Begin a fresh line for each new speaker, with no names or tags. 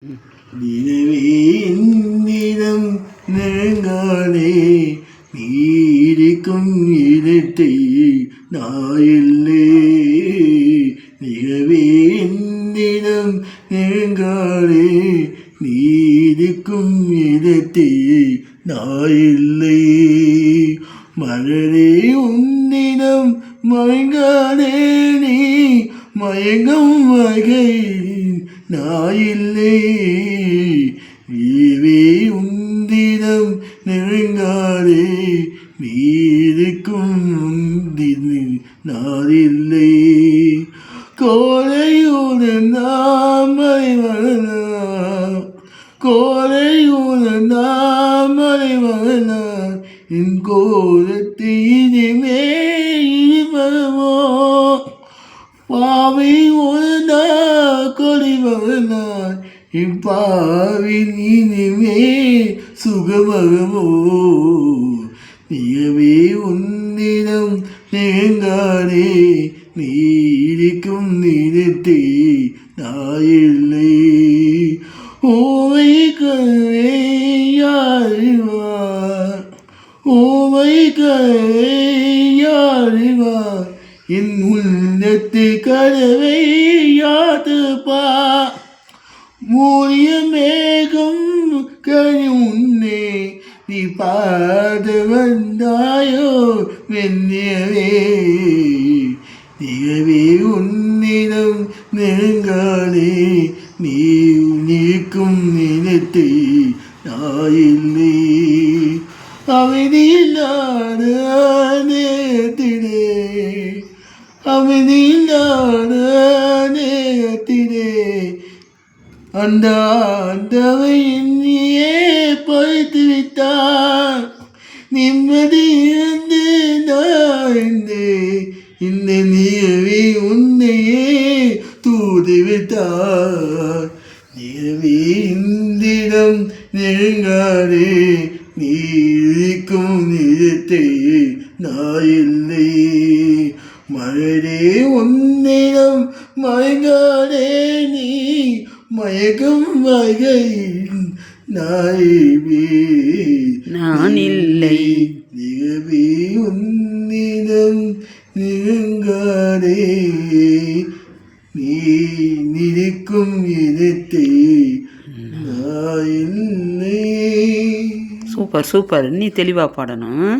நிலவே என்னிடம் நெருங்காதே, நீரிக்கும் இடத்தை நாயில்லை. நிலவே என்னிடம் நெருங்காதே, நீரிக்கும் இடத்தை நாயில்லை. மலரே உன்னிடம் மயங்காதே, நீ மயங்கும் வகையில் நாயில்லை. நீவே உன்னிடம் நெருங்காதே, நீருக்கும் நாதில்லை. கோலையுடன் நாமரை வரலாம், கோலையுடன் நாமரை வரலாம். என் கோலத்தை இனிமே இருமோ பாவை ஒரு கொடி வரலாம். இப்பாவின் இனிமே சுகமகமோ. நிலவே உன்னிடம் நெருங்காதே, நீரிக்கும் நிறத்தை நாயில்லை. ஓவை கரை யாரிவார், ஓவை கரை யாரிவார். என் உள்ளத்து கதவை யாதுப்பா. மூடிய மேகம் கனி உன்னே, நீ பாட வந்தாயோ மென்னியவே. நிலவே உன்னிடம் நெருங்காதே, நீ நீக்கும் நிலத்தை நாயில்லை. அமைதியில்லாத நேரத்திலே, அமைதியில்லாத நேரத்திலே அந்த ஆண்டவை என்னையே பறித்து விட்டார். நிம்மதி இருந்து நாய்ந்தே, இந்த நிலவே உன்னையே தூது விட்டார். நிலவே இந்திடம் நெருங்காதே, நீரிக்கும் நிலத்தை நாயில்லை. மலரே உன்னிடம் மயங்காதே, நீ மயக்கும் வகையில்
நான் இல்லை.
நிலவே உன்னிடம் நெருங்காதே, நீ நிற்கும் இடத்தை நான் இல்லை.
Super super. நீ தெளிவாக பாடணும்.